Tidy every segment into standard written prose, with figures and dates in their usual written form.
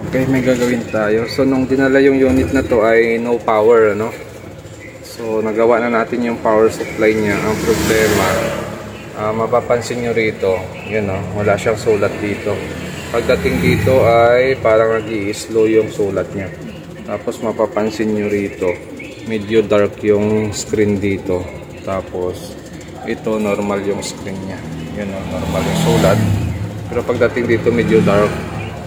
Okay, may gagawin tayo. So nung dinala yung unit na to ay no power, ano. So nagawa na natin yung power supply niya. Ang problema, mapapansin nyo rito, yun wala siyang sulat dito. Pagdating dito ay parang nag-i-slow yung sulat niya. Tapos mapapansin nyo rito, medyo dark yung screen dito. Tapos ito normal yung screen niya. Yun normal yung sulat. Pero pagdating dito medyo dark.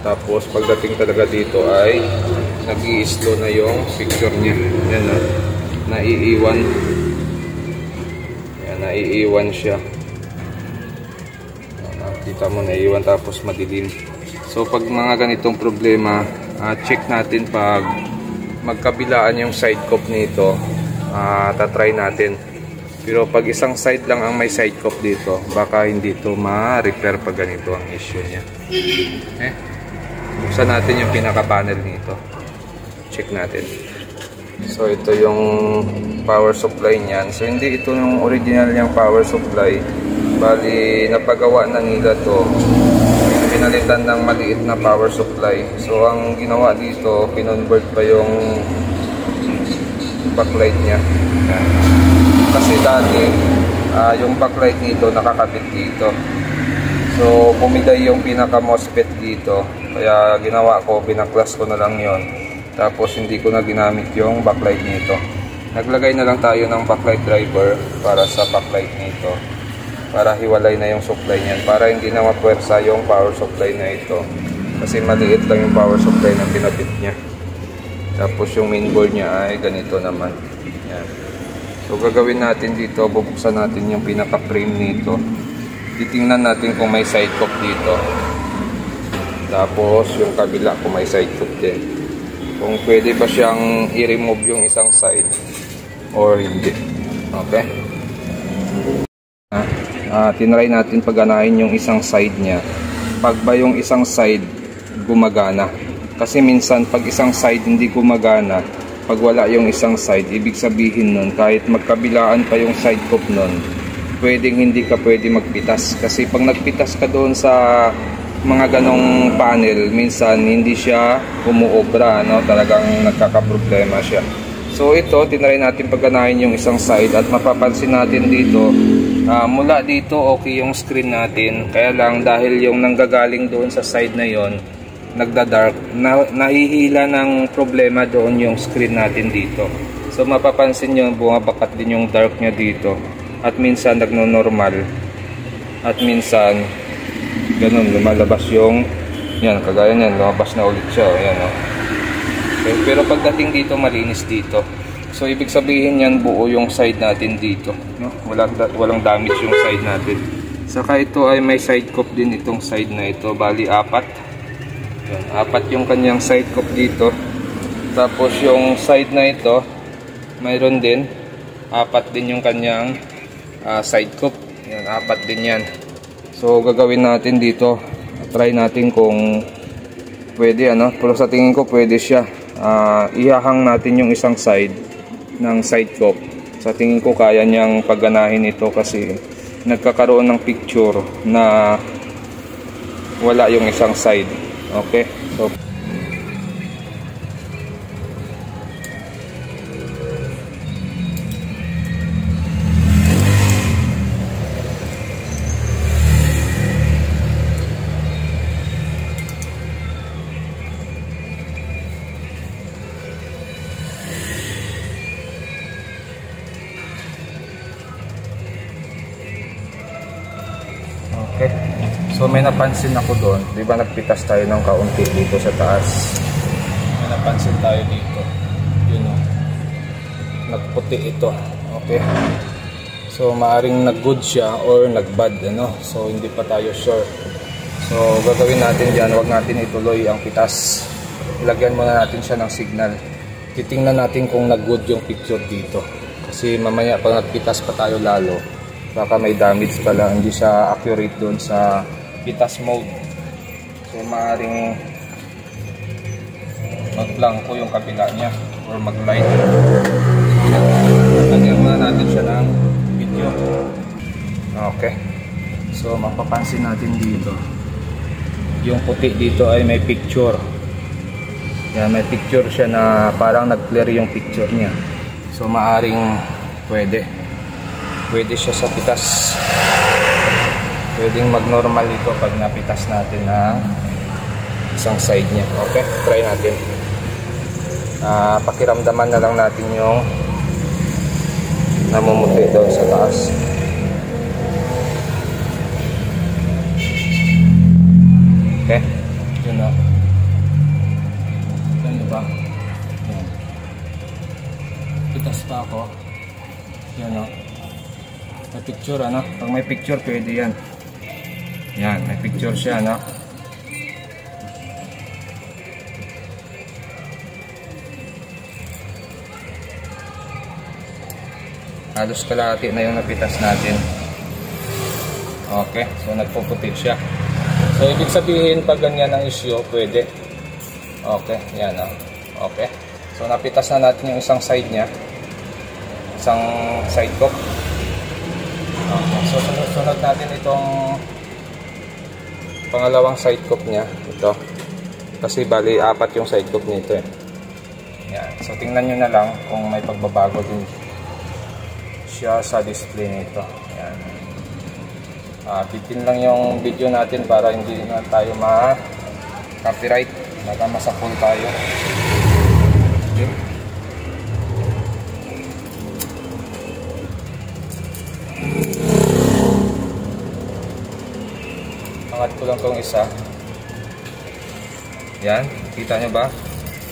Tapos pagdating talaga dito ay nag-i-slow na yung picture niya. Yan naiiwan. Yan, naiiwan siya. Nakita mo, naiiwan tapos madilim. So pag mga ganitong problema, check natin pag magkabilaan yung side cup nito. Tatry natin. Pero pag isang side lang ang may side cup dito, baka hindi ito ma-repair pag ganito ang issue niya. Okay? Buksan natin yung pinaka-panel nito. Check natin. So ito yung power supply niyan. So hindi ito yung original niyang power supply. Bali napagawa na nila to. Pinalitan ng maliit na power supply. So ang ginawa dito, kinonvert pa yung backlight niya. Kasi dati yung backlight nito nakakabit dito. So pumiday yung pinaka MOSFET dito. Kaya ginawa ko, pinaklas ko na lang yon. Tapos hindi ko na ginamit yung backlight nito. Naglagay na lang tayo ng backlight driver para sa backlight nito. Para hiwalay na yung supply niyan. Para hindi na mapwersa yung power supply na ito. Kasi maliit lang yung power supply na pinabit niya. Tapos yung mainboard niya ay ganito naman. Yan. So gagawin natin dito, bubuksan natin yung pinaka-frame nito. Titingnan natin kung may side cup dito. Tapos yung kabila kung may side cup din. Kung pwede ba siyang i-remove yung isang side or hindi. Okay? Tinry natin pagganahin yung isang side niya. Pag ba yung isang side gumagana. Kasi minsan pag isang side hindi gumagana, pag wala yung isang side, ibig sabihin nun kahit magkabilaan pa yung side cup nun, pwedeng hindi ka pwede magpitas. Kasi pag nagpitas ka doon sa mga ganong panel, minsan hindi siya umuobra, talagang nagkakaproblema siya. So ito, tinry natin pagganahin yung isang side at mapapansin natin dito, mula dito okay yung screen natin. Kaya lang dahil yung nanggagaling doon sa side na yon nagda-dark, nahihila ng problema doon yung screen natin dito. So mapapansin nyo, bumabakat din yung dark nya dito. At minsan nagno-normal. At minsan ganun, lumalabas yung yan, kagaya niyan, lumabas na ulit siya. Yan, okay, pero pagdating dito, malinis dito. So ibig sabihin yan, buo yung side natin dito, walang damage yung side natin. Saka ito ay may side cup din itong side na ito. Bali 4. Yan, 4 yung kanyang side cup dito. Tapos yung side na ito, mayroon din 4 din yung kanyang side cup. Yan, 4 din yan. So gagawin natin dito, try natin kung pwede pero sa tingin ko pwede siya. Ihahang natin yung isang side ng side cup. Sa tingin ko kaya niyang pagganahin ito kasi nagkakaroon ng picture na wala yung isang side. Okay, so so may napansin ako doon, di ba nagpitas tayo ng kaunti dito sa taas. May napansin tayo dito. Yun nagputi ito. Okay. So maaring nag-good siya or nag-bad, So hindi pa tayo sure. So gagawin natin diyan, wag natin ituloy ang pitas. Ilagyan muna natin siya ng signal. Titingnan natin kung nag-good yung picture dito. Kasi mamaya pag nagpitas pa tayo lalo, baka may damage pala, hindi siya accurate doon sa pitas mode. So maaaring mag-blanco yung kabila niya or mag-light. Lagyan muna natin siya ng video. Okay. So mapapansin natin dito, yung puti dito ay may picture. Yan, may picture siya na parang nag-clear yung picture niya. So maaring pwede siya sa pitas. Pwedeng mag-normal ito pag napitas natin na isang side niya. Okay, try natin. Pakiramdaman na lang natin yung namumuti doon sa taas. Okay, yun o. Yan diba? Yan. Pitas pa ako. Yan o. May picture ano? Pag may picture pwede yan. Yan, may picture siya no? Halos kalahati na yung napitas natin. Okay, so nagpuputi siya. So ibig sabihin pag ganyan ang issue, pwede. Okay, yan o. Okay. So napitas na natin yung isang side niya. Isang side cock. Okay. So sunod natin itong pangalawang side cock niya. Ito. Kasi bali apat yung side cock nito eh. Yan. So tingnan nyo na lang kung may pagbabago din siya sa display nito. Yan. Bitin lang yung video natin para hindi na tayo ma-copyright. Baka masakol tayo. Okay. Angat ko lang tong isa. Yan. Kita nyo ba?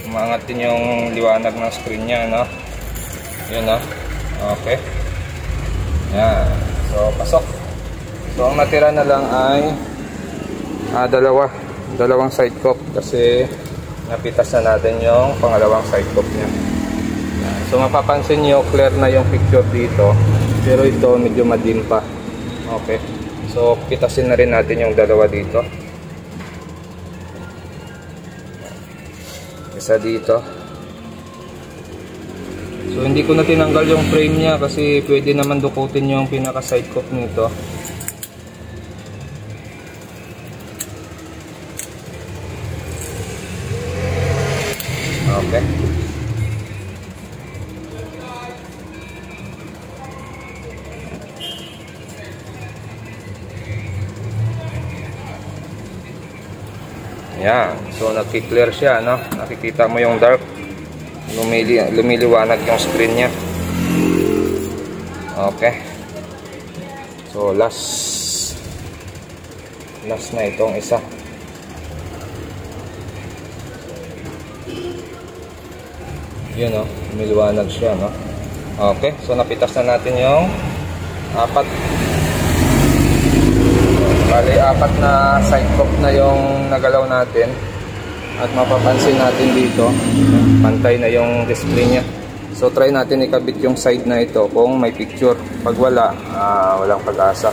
Umangat din yung liwanag ng screen niya. No? Yun no? Okay. Yan. So, pasok. So, ang natira na lang ay dalawang side cock kasi napitas na natin yung pangalawang side cock niya. Yan. So, mapapansin nyo, clear na yung picture dito. Pero ito, medyo madim pa. Okay. So, pitasin na rin natin yung dalawa dito. Isa dito. So hindi ko na tinanggal yung frame niya kasi pwede naman dukutin yung pinaka side cock nito. Okay. Yan. So nagki-clear siya, no? Nakikita mo yung dark. Lumiliwanag yung screen niya. Okay. So last na itong isa. Yun o, lumiliwanag siya no. Okay, so napitas na natin yung apat. Bali apat na side cock na yung nagalaw natin. At mapapansin natin dito, pantay na yung display niya. So try natin ikabit yung side na ito kung may picture. Pag wala, walang pag-asa.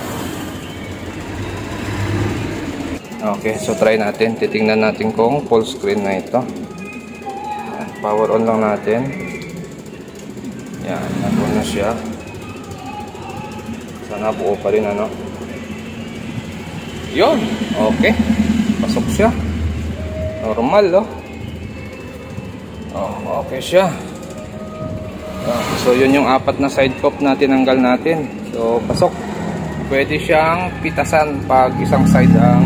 Okay, so try natin. Titingnan natin kung full screen na ito. Yan, power on lang natin. Yan, nag-on na siya. Sana buo pa rin ano. Yun, okay. Pasok siya. Normal, oh. Oh, okay siya. So, yun yung apat na side cock na tinanggal natin. So, pasok. Pwede siyang pitasan pag isang side ang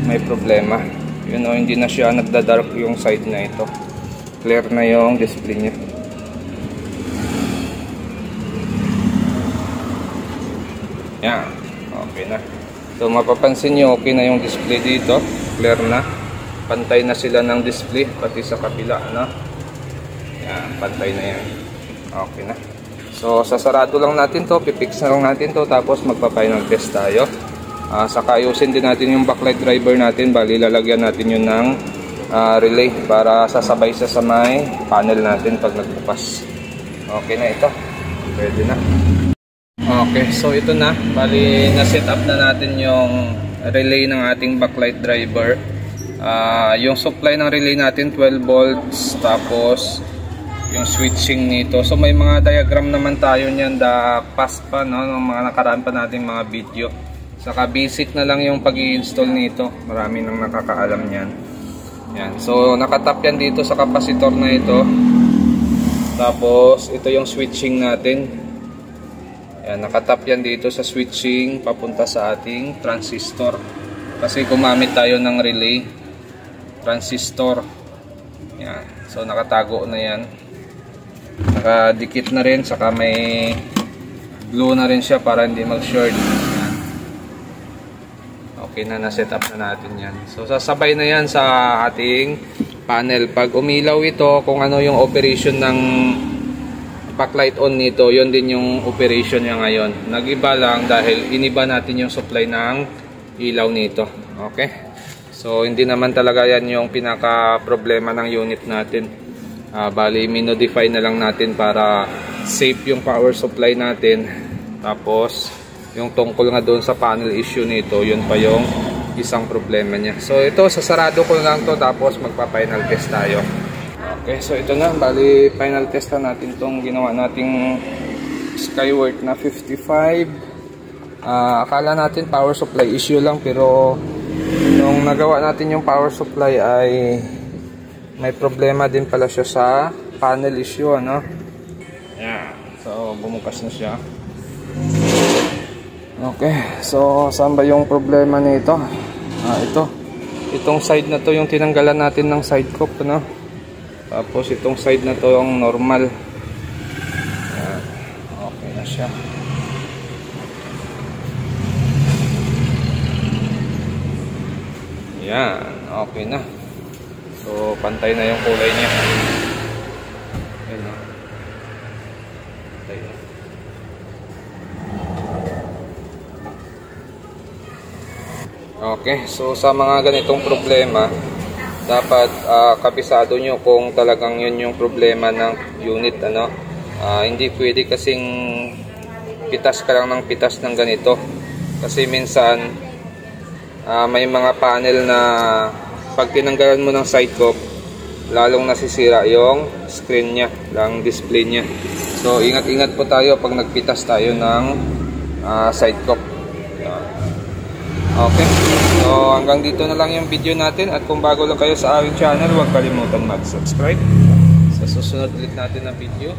may problema. Yun, oh, hindi na siya nagda-dark yung side na ito. Clear na yung display niya. Yan. Okay na. So, mapapansin nyo, okay na yung display dito. Clear na. Pantay na sila ng display pati sa kabila no? Yan, pantay na yan. Okay na. So sasarado lang natin to, pipix na lang natin to, tapos magpa-final test tayo. Saka ayusin din natin yung backlight driver natin, bali lalagyan natin yun ng relay para sasabay sa may panel natin pag nagbukas. Okay na ito. Pwede na. Okay, so ito na, bali na-set up na natin yung relay ng ating backlight driver. Yung supply ng relay natin 12 volts, tapos yung switching nito. So may mga diagram naman tayo niyan past pa no, ng mga nakaraan pa nating mga video. Saka basic na lang yung pag-i-install nito. Marami nang nakakaalam niyan. Yan. So nakatap yan dito sa kapasitor na ito. Tapos ito yung switching natin. Yan, nakatap yan dito sa switching papunta sa ating transistor. Kasi gumamit tayo ng relay transistor. Yan. So nakatago na yan. Nakadikit na rin, saka may glue na rin siya para hindi mag-short. Okay na, na-set up na natin yan. So sasabay na yan sa ating panel. Pag umilaw ito, kung ano yung operation ng backlight on nito, yun din yung operation niya ngayon. Nag-iba lang dahil iniba natin yung supply ng ilaw nito. Okay? So hindi naman talaga yan yung pinaka problema ng unit natin. Bali, minodify na lang natin para safe yung power supply natin. Tapos yung tungkol nga doon sa panel issue nito, yun pa yung isang problema niya. So ito, sasarado ko lang to, tapos magpa-final test tayo. Okay, so ito na, bali final test na natin tong ginawa nating Skyworth na 55. Akala natin power supply issue lang, pero nung nagawa natin yung power supply ay may problema din pala siya sa panel issue, ano? Yeah. So bumukas na siya. Okay, so saan ba yung problema nito? Itong side na to yung tinanggalan natin ng side cup, ano? Tapos itong side na to yung normal. Yan. Okay na siya. Yan, okay na. So pantay na yung kulay niya. Ayan na. Pantay na. Okay, so sa mga ganitong problema, dapat kabisado nyo kung talagang yun yung problema ng unit, ano. Hindi pwede kasing pitas ka lang ng pitas ng ganito, kasi minsan may mga panel na pag tinanggalan mo ng side cup, lalong nasisira yung screen nya, lang display nya. So ingat-ingat po tayo pag nagpitas tayo ng side cup. Okay, so hanggang dito na lang yung video natin, at kung bago lang kayo sa aming channel, huwag kalimutan mag-subscribe. Sa susunod ulit natin na video.